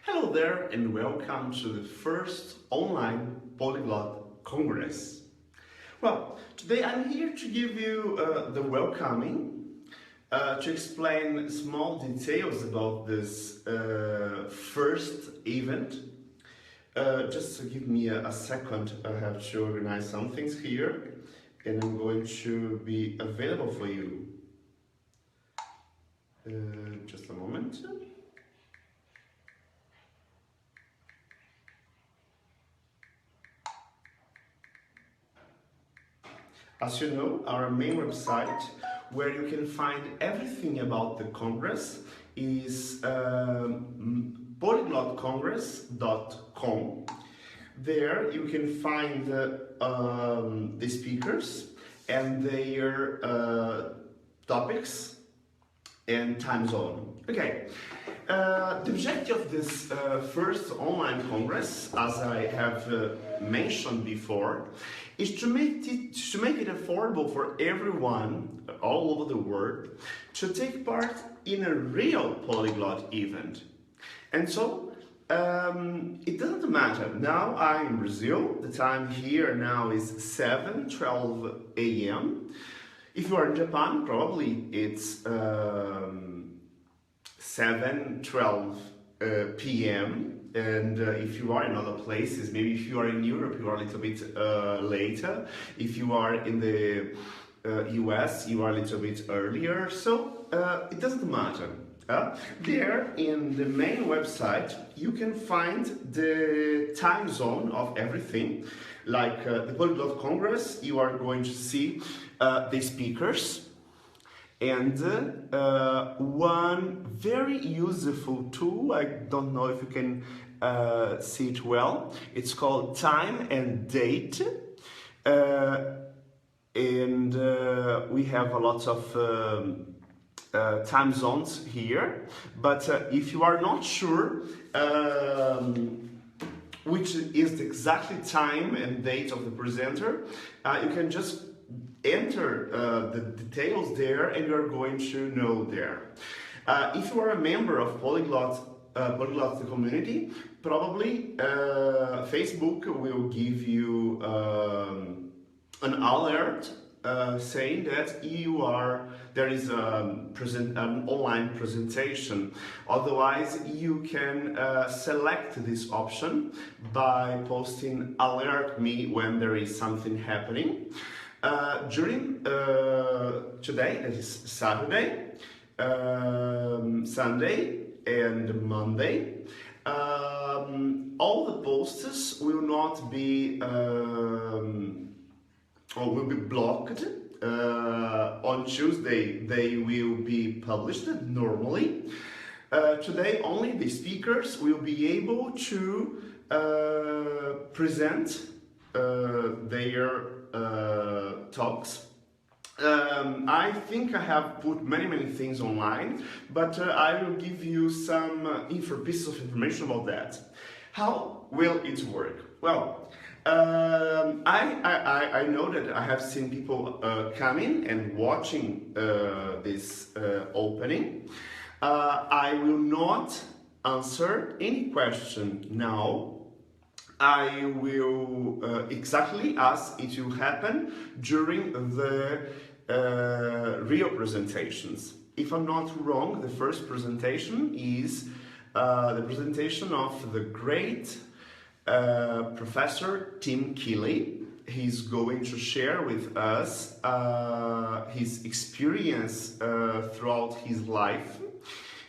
Hello there and welcome to the first online Polyglot Congress. Well, today I'm here to give you the welcoming, to explain small details about this first event. Just to give me a second, I have to organize some things here and I'm going to be available for you. Just a moment. As you know, our main website, where you can find everything about the Congress, is polyglotcongress.com. There you can find the speakers and their topics and time zone. Okay, the objective of this first online Congress, as I have mentioned before, is to make it affordable for everyone all over the world to take part in a real polyglot event. And so it doesn't matter. Now I'm in Brazil. The time here now is 7:12 a.m. If you are in Japan, probably it's 7:12 p.m. And if you are in other places, maybe if you are in Europe, you are a little bit later. If you are in the US, you are a little bit earlier. So it doesn't matter. There in the main website, you can find the time zone of everything. Like the Polyglot Congress, you are going to see the speakers. And one very useful tool, I don't know if you can see it well, it's called Time and Date. And we have a lot of time zones here, but if you are not sure which is the exactly time and date of the presenter, you can just enter the details there and you're going to know there. If you are a member of Polyglot the community, probably Facebook will give you an alert saying that there is an online presentation. Otherwise, you can select this option by posting alert me when there is something happening. During today, that is Saturday, Sunday and Monday, all the posts will not be or will be blocked. On Tuesday they will be published normally. Today only the speakers will be able to present their talks. I think I have put many things online, but I will give you some pieces of information about that. How will it work? Well, I know that I have seen people coming and watching this opening. I will not answer any question now. I will exactly as it will happen during the real presentations. If I'm not wrong, the first presentation is the presentation of the great Professor Tim Keeley. He's going to share with us his experience throughout his life.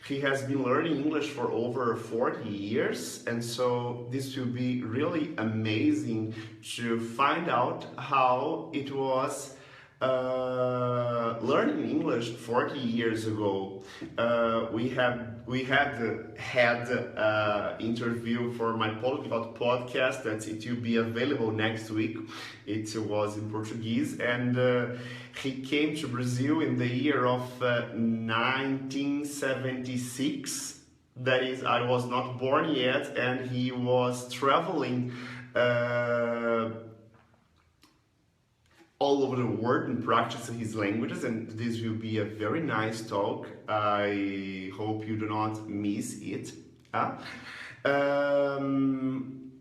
He has been learning English for over 40 years, and so this will be really amazing to find out how it was learning English 40 years ago. We had interview for my Polyglot podcast that it will be available next week. It was in Portuguese, and he came to Brazil in the year of 1976. That is, I was not born yet, and he was traveling all over the world and practicing his languages, and this will be a very nice talk. I hope you do not miss it. Uh, um,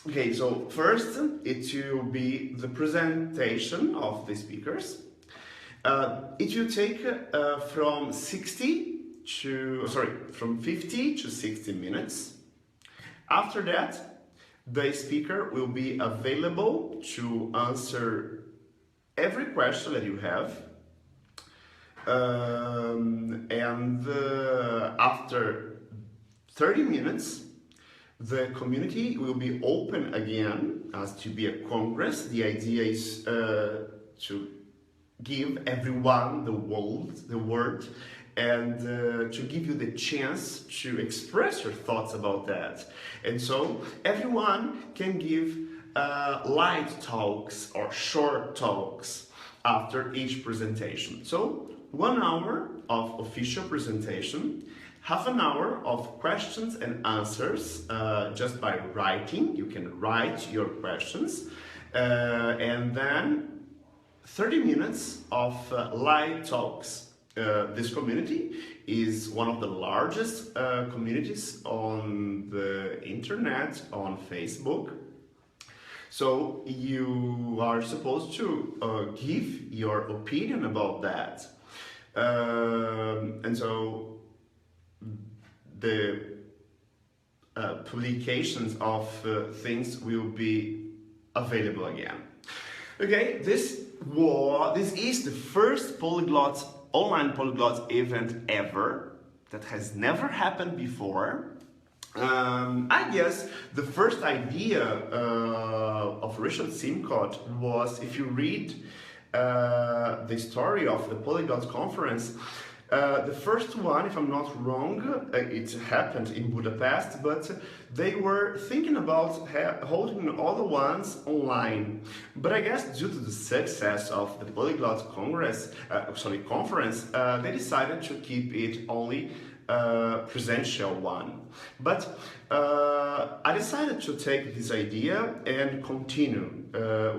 okay, so first it will be the presentation of the speakers. It will take from 50 to 60 minutes. After that, the speaker will be available to answer every question that you have. After 30 minutes, the community will be open again as to be a congress. The idea is to give everyone the word, and to give you the chance to express your thoughts about that. And so everyone can give light talks or short talks after each presentation. So 1 hour of official presentation, half an hour of questions and answers just by writing. You can write your questions, and then 30 minutes of live talks. This community is one of the largest communities on the internet, on Facebook. So you are supposed to give your opinion about that. And so the publications of things will be available again. Okay, this is the first online polyglot event ever. That has never happened before. I guess the first idea of Richard Simcott was, if you read the story of the Polyglot Conference, the first one, if I'm not wrong, it happened in Budapest, but they were thinking about holding all the ones online. But I guess due to the success of the Polyglot Congress, conference, they decided to keep it only presential one. But I decided to take this idea and continue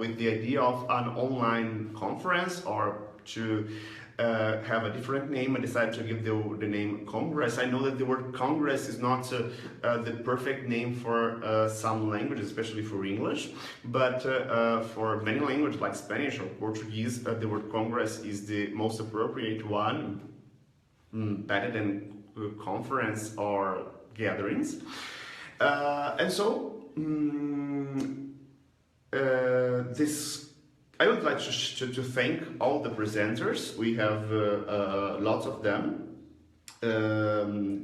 with the idea of an online conference, or to have a different name. I decided to give the name Congress. I know that the word Congress is not the perfect name for some languages, especially for English, but for many languages like Spanish or Portuguese, the word Congress is the most appropriate one, better than conference or gatherings. And so I would like to thank all the presenters. We have lots of them.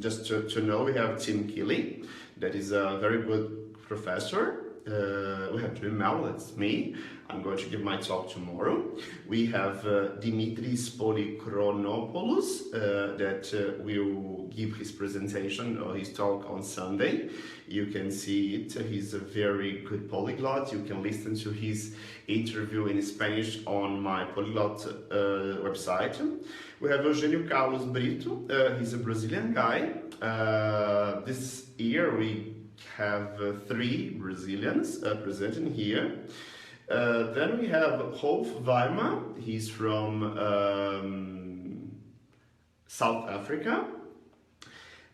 Just to know, we have Tim Keeley, that is a very good professor. We have Jim Mel, that's me. I'm going to give my talk tomorrow. We have Dimitris Polychronopoulos that will give his presentation or his talk on Sunday. You can see it. He's a very good polyglot. You can listen to his interview in Spanish on my Polyglot website. We have Eugenio Carlos Brito. He's a Brazilian guy. This year we have 3 Brazilians presenting here. Then we have Rolf Weimar. He's from South Africa.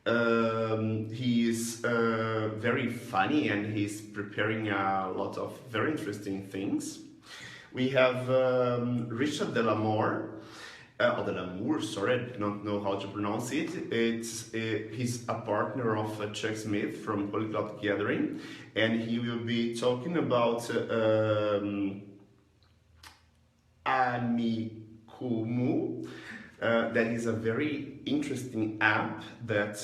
He is very funny, and he's preparing a lot of very interesting things. We have Richard Delamour. Sorry, I do not know how to pronounce it. He's a partner of Chuck Smith from Polyglot Gathering, and he will be talking about Amikumu. That is a very interesting app that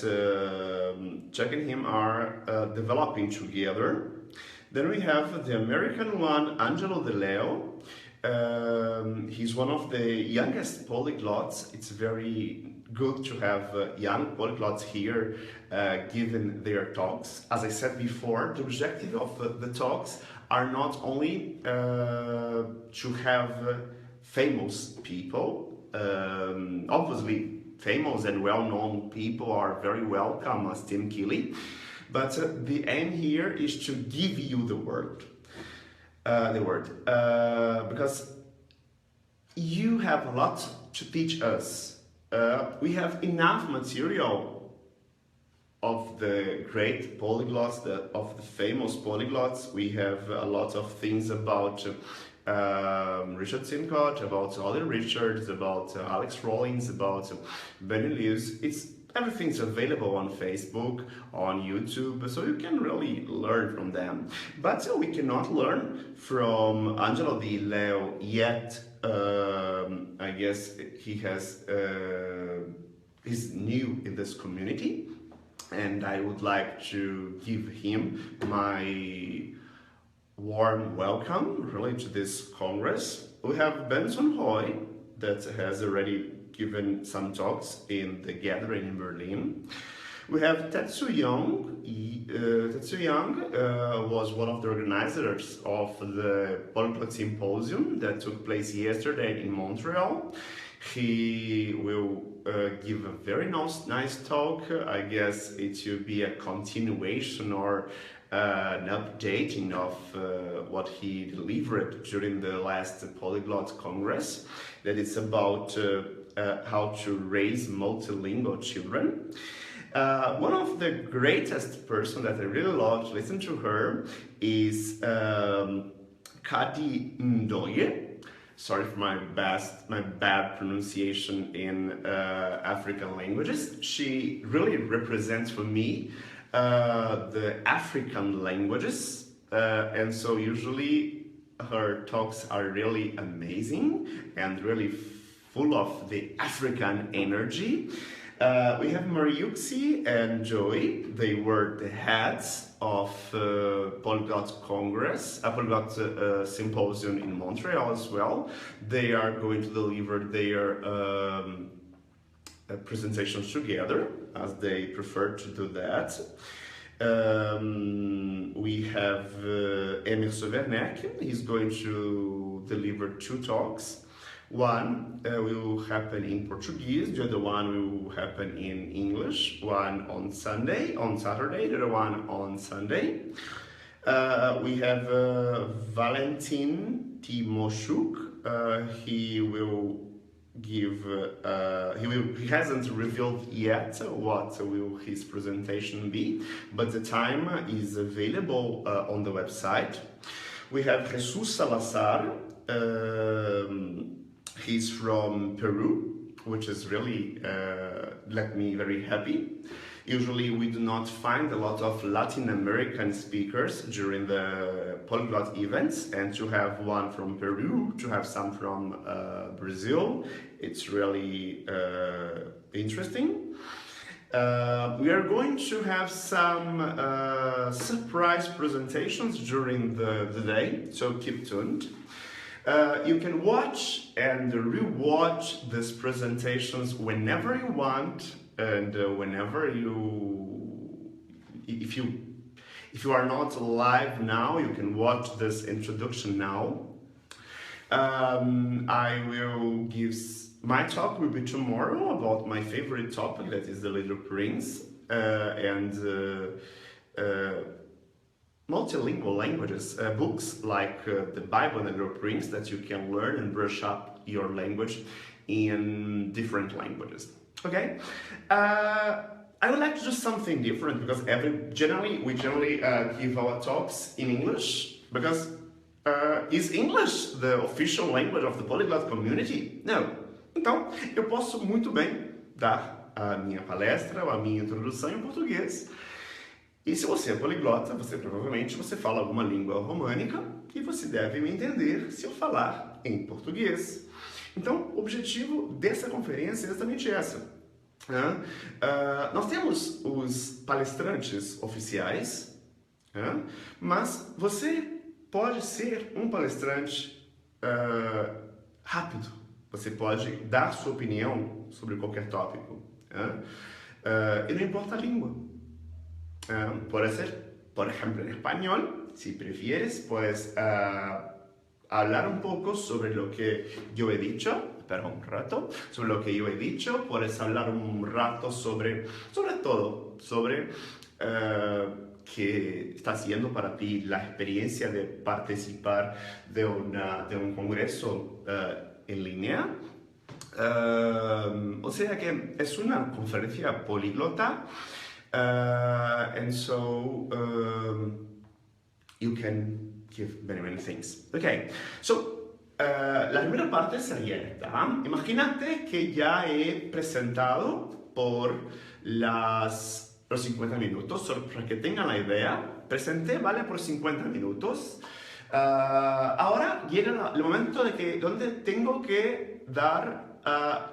Chuck and him are developing together. Then we have the American one, Angelo De Leo. He's one of the youngest polyglots. It's very good to have young polyglots here giving their talks. As I said before, the objective of the talks are not only to have famous people. Obviously, famous and well-known people are very welcome, as Tim Keeley, but the aim here is to give you the word. Because you have a lot to teach us. We have enough material of the great polyglots, of the famous polyglots. We have a lot of things about Richard Sincott, about Ollie Richards, about Alex Rollins, about Benny Lewis. Everything's available on Facebook, on YouTube, so you can really learn from them. But we cannot learn from Angelo Di Leo yet. I guess he's new in this community, and I would like to give him my warm welcome really to this Congress. We have Benson Hoy that has already given some talks in the gathering in Berlin. We have Tetsu Young. Tetsu Young was one of the organizers of the Polyglot Symposium that took place yesterday in Montreal. He will give a very nice talk. I guess it will be a continuation or an updating of what he delivered during the last Polyglot Congress, that is about how to raise multilingual children. One of the greatest person that I really love to listen to her is Kati Ndoye. Sorry for my bad pronunciation in African languages. She really represents for me the African languages, and so usually her talks are really amazing and really full of the African energy. We have Mariuxi and Joey. They were the heads of Polyglot Congress, a Polyglot Symposium in Montreal as well. They are going to deliver their presentations together, as they prefer to do that. We have Emerson Werneck. He's going to deliver 2 talks. One will happen in Portuguese, the other one will happen in English. One on Saturday, the other one on Sunday. We have Valentin Timoshuk. He will give. He hasn't revealed yet what will his presentation be, but the time is available on the website. We have Jesus Salazar. He's from Peru, which is really left me very happy. Usually we do not find a lot of Latin American speakers during the Polyglot events, and to have one from Peru, to have some from Brazil, it's really interesting. We are going to have some surprise presentations during the day, so keep tuned. You can watch and re-watch these presentations whenever you want, and whenever if you are not live now, you can watch this introduction now. My talk will be tomorrow about my favorite topic, that is the Little Prince, and multilingual languages, books like the Bible and the Little Prince, that you can learn and brush up your language in different languages. Okay, I would like to do something different, because we generally give our talks in English, because is English the official language of the Polyglot community? No. Então, eu posso muito bem dar a minha palestra ou a minha introdução em português. E se você é poliglota, provavelmente fala alguma língua românica e você deve me entender se eu falar em português. Então, o objetivo dessa conferência é exatamente essa. Nós temos os palestrantes oficiais, mas você pode ser um palestrante rápido. Você pode dar sua opinião sobre qualquer tópico. E não importa a língua. Puede ser, por ejemplo, en español. Si prefieres, puedes hablar un poco sobre lo que yo he dicho. Espera un rato. Sobre lo que yo he dicho. Puedes hablar un rato sobre todo. Sobre qué está siendo para ti la experiencia de participar de un congreso en línea. O sea que es una conferencia políglota. And so you can give many things. Okay, so la primera parte sería esta. Imagínate que ya he presentado por los 50 minutos, solo para que tengan la idea. Presenté, ¿vale? Por 50 minutos. Ahora llega el momento donde tengo que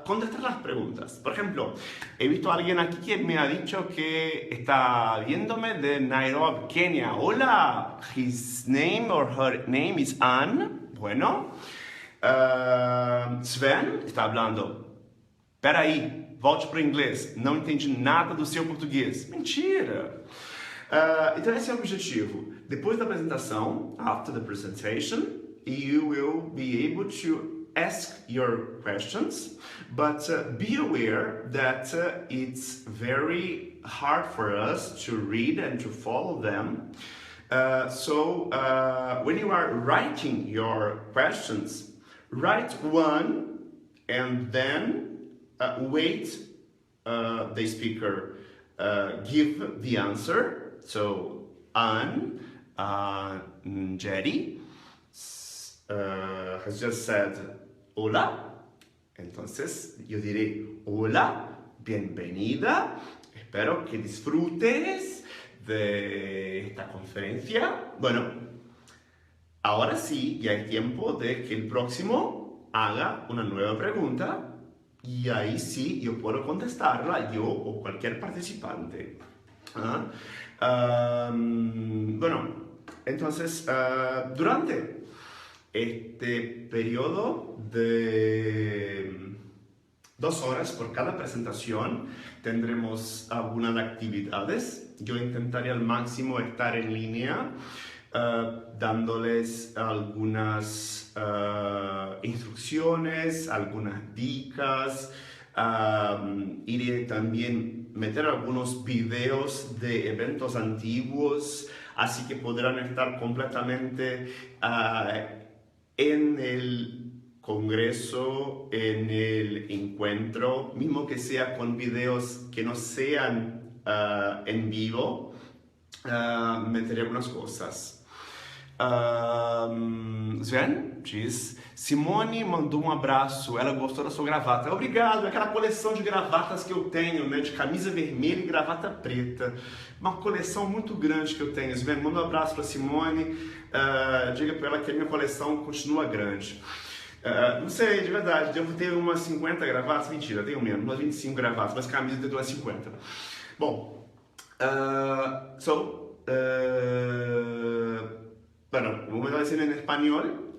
contestar las preguntas. Por ejemplo, he visto a alguien aquí que me ha dicho que está viéndome de Nairobi, Kenia. Hola, his name or her name is Anne. Bueno. Sven está hablando. Peraí, volte para o inglês. Não entendi nada do seu português. Mentira! Então esse é o objetivo. Depois da apresentação, after the presentation, you will be able to ask your questions, but be aware that it's very hard for us to read and to follow them. So when you are writing your questions, write one and then wait the speaker give the answer. So Anne, Jerry has just said hola. Entonces yo diré hola, bienvenida, espero que disfrutes de esta conferencia. Bueno, ahora sí, ya es tiempo de que el próximo haga una nueva pregunta y ahí sí yo puedo contestarla, yo o cualquier participante. Bueno, entonces, durante este periodo de 2 horas por cada presentación tendremos algunas actividades. Yo intentaré al máximo estar en línea dándoles algunas instrucciones, algunas dicas. Iré también meter algunos videos de eventos antiguos, así que podrán estar completamente en el congreso, en el encuentro, mismo que sea con videos que no sean en vivo, meteré algunas cosas. Sven diz: Simone mandou um abraço, ela gostou da sua gravata. Obrigado, é aquela coleção de gravatas que eu tenho, né, de camisa vermelha e gravata preta. Uma coleção muito grande que eu tenho. Sven, manda um abraço para Simone, diga para ela que a minha coleção continua grande. Não sei, de verdade, devo ter umas 50 gravatas, mentira, tenho menos, umas 25 gravatas, mas camisa tem umas 50. Bom, bueno, vamos a decir en español,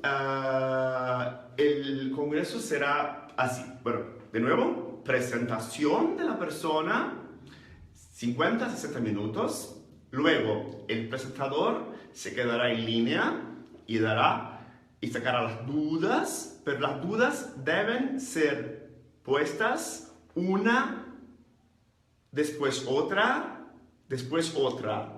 el congreso será así. Bueno, de nuevo, presentación de la persona, 50-60 minutos. Luego, el presentador se quedará en línea y sacará las dudas, pero las dudas deben ser puestas una, después otra, después otra.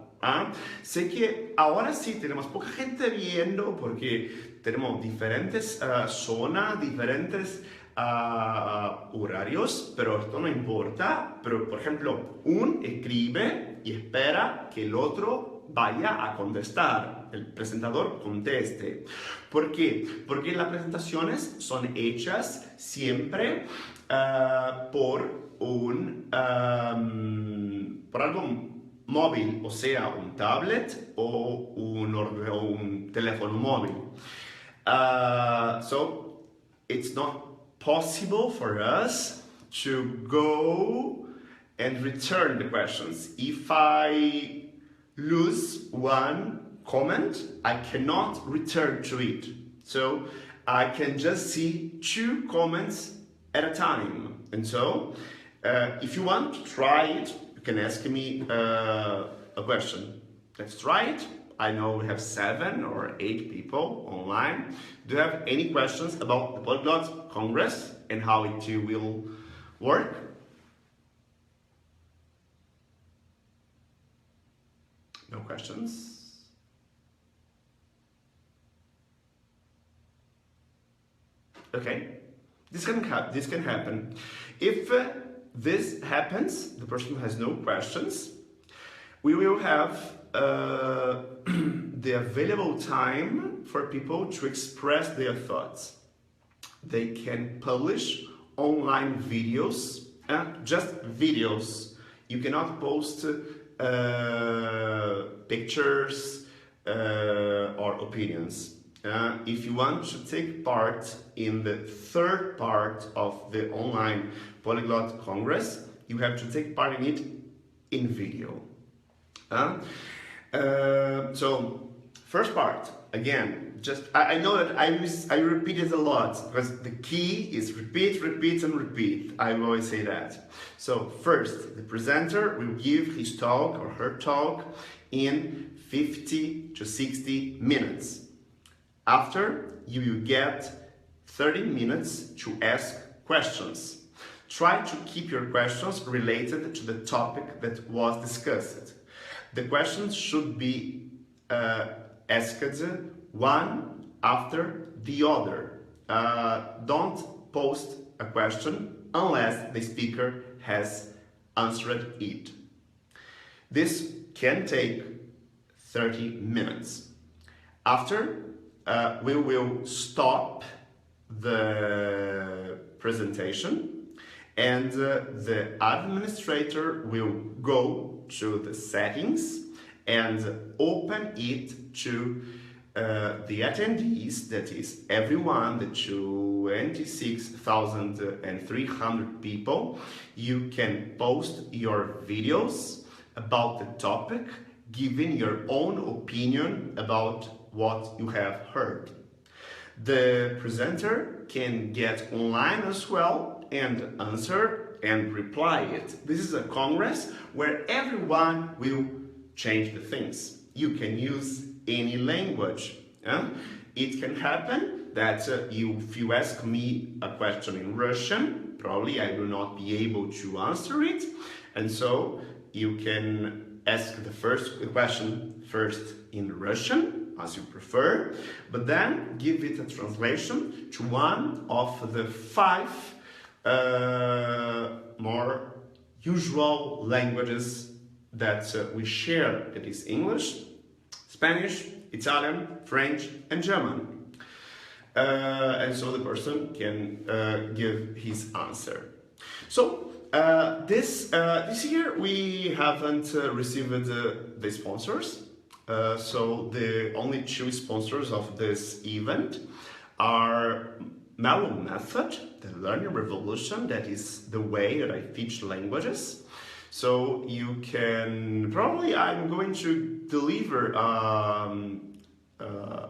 Sé que ahora sí tenemos poca gente viendo porque tenemos diferentes zonas, diferentes horarios, pero esto no importa. Pero, por ejemplo, un escribe y espera que el otro vaya a contestar, el presentador conteste. ¿Por qué? Porque las presentaciones son hechas siempre por algo móvil, o sea, un tablet o un teléfono móvil. So, it's not possible for us to go and return the questions. If I lose one comment, I cannot return to it. So, I can just see 2 comments at a time. And so, if you want to try it, you can ask me a question. Let's try it. I know we have 7 or 8 people online. Do you have any questions about the Polyglot Congress and how it will work? No questions? Okay, this can happen. If this happens, the person has no questions, We will have the available time for people to express their thoughts. They can publish online videos, just videos. You cannot post pictures or opinions. If you want to take part in the third part of the online Polyglot Congress, you have to take part in it in video. So, first part, again, just I know that I repeat it a lot because the key is repeat, repeat, and repeat. I always say that. So, first, the presenter will give his talk or her talk in 50 to 60 minutes. After, you will get 30 minutes to ask questions. Try to keep your questions related to the topic that was discussed. The questions should be asked one after the other. Don't post a question unless the speaker has answered it. This can take 30 minutes. After, we will stop the presentation and the administrator will go to the settings and open it to the attendees, that is everyone, the 26,300 people. You can post your videos about the topic, giving your own opinion about what you have heard. The presenter can get online as well and answer and reply it. This is a congress where everyone will change the things. You can use any language. It can happen that if you ask me a question in Russian, probably I will not be able to answer it, and so you can ask the question first in Russian, as you prefer, but then give it a translation to one of the 5 more usual languages that we share. It is English, Spanish, Italian, French, and German. And so the person can give his answer. So this year we haven't received the sponsors. So the only 2 sponsors of this event are Mellow Method, the Learning Revolution, that is the way that I teach languages. So you can, probably I'm going to deliver a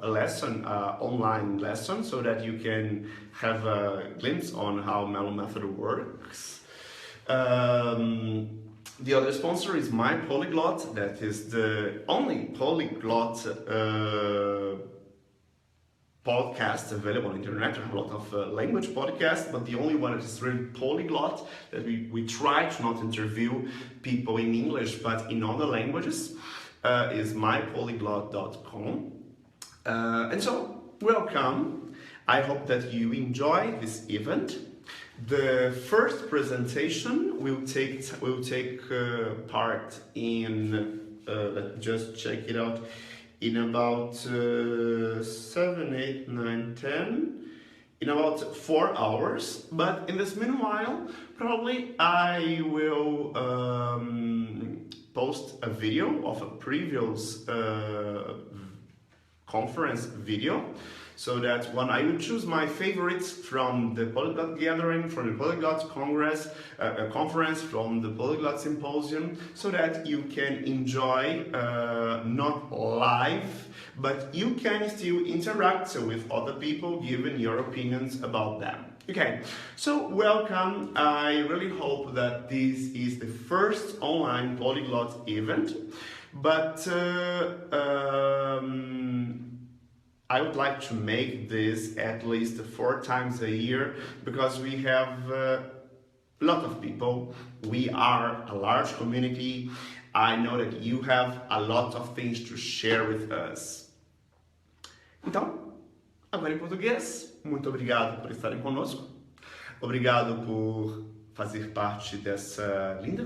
lesson, online lesson, so that you can have a glimpse on how Mellow Method works. The other sponsor is My Polyglot, that is the only polyglot podcast available on the internet. We have a lot of language podcasts, but the only one that is really polyglot, that we try to not interview people in English but in other languages, is mypolyglot.com. And so, welcome. I hope that you enjoy this event. The first presentation will take part in, let's just check it out, in about 7, 8, 9, 10, in about 4 hours. But in this meanwhile, probably I will post a video of a previous conference video, so that when I will choose my favorites from the Polyglot Gathering, from the Polyglot Congress, a conference, from the Polyglot Symposium, so that you can enjoy not live, but you can still interact with other people, giving your opinions about them. Okay, so welcome. I really hope that this is the first online polyglot event, but I would like to make this at least 4 times a year, because we have a lot of people. We are a large community. I know that you have a lot of things to share with us. Então, agora em português, muito obrigado por estarem conosco. Obrigado por fazer parte dessa linda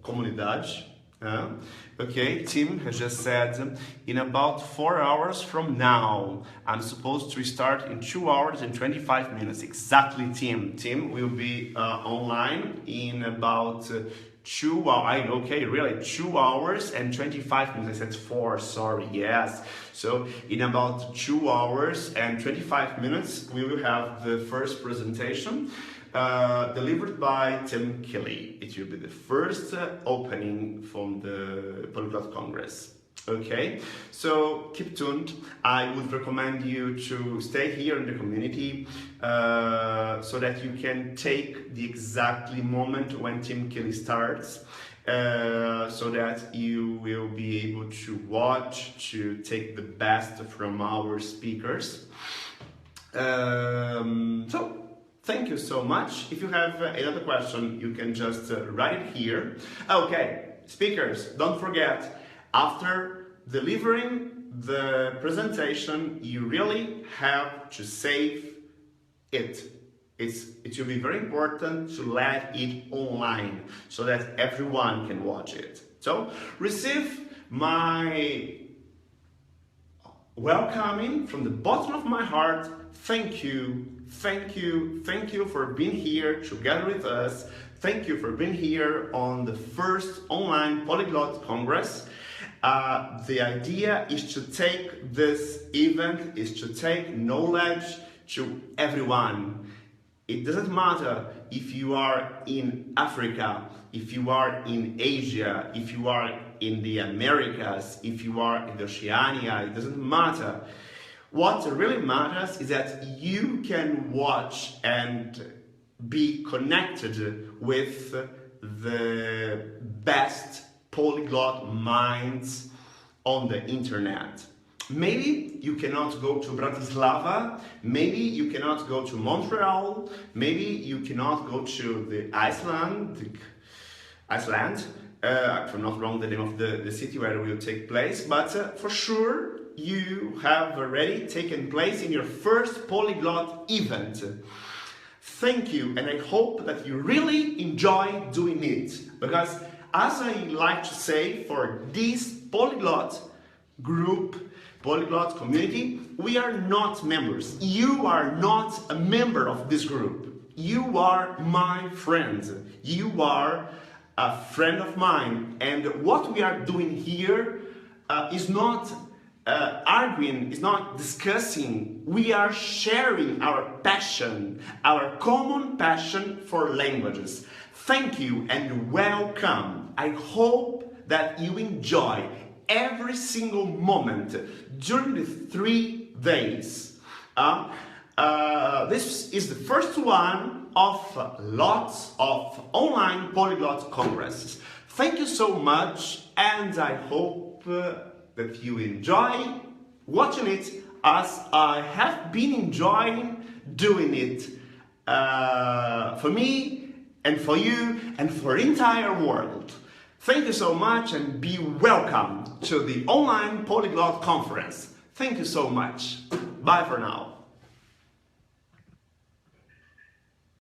comunidade. Okay, Tim has just said, in about 4 hours from now, I'm supposed to start in 2 hours and 25 minutes. Exactly, Tim. Tim will be online in about 2 hours. Okay, really, 2 hours and 25 minutes. I said 4, sorry, yes. So in about 2 hours and 25 minutes, we will have the first presentation. Delivered by Tim Kelly. It will be the first opening from the Polyglot Congress. Okay, so keep tuned. I would recommend you to stay here in the community so that you can take the exactly moment when Tim Kelly starts. So that you will be able to watch, to take the best from our speakers. Thank you so much. If you have another question, you can just write it here. Okay, speakers, don't forget, after delivering the presentation, you really have to save it. It will be very important to let it online so that everyone can watch it. So, receive my welcoming from the bottom of my heart. Thank you, thank you, thank you for being here together with us. Thank you for being here on the first online Polyglot Congress. The idea is to take this event, is to take knowledge to everyone. It doesn't matter if you are in Africa, if you are in Asia, if you are in the Americas, if you are in Oceania, it doesn't matter. What really matters is that you can watch and be connected with the best polyglot minds on the internet. Maybe you cannot go to Bratislava, maybe you cannot go to Montreal, maybe you cannot go to the Iceland, if I'm not wrong the name of the city where it will take place, but for sure you have already taken place in your first polyglot event. Thank you, and I hope that you really enjoy doing it, because as I like to say, for this polyglot group, polyglot community, we are not members. You are not a member of this group. You are my friend. You are a friend of mine, and what we are doing here is not arguing, is not discussing. We are sharing our passion, our common passion for languages. Thank you and welcome. I hope that you enjoy every single moment during the 3 days. This is the first one of lots of online polyglot congresses. Thank you so much, and I hope that you enjoy watching it as I have been enjoying doing it for me and for you and for the entire world. Thank you so much and be welcome to the online Polyglot Conference. Thank you so much. Bye for now.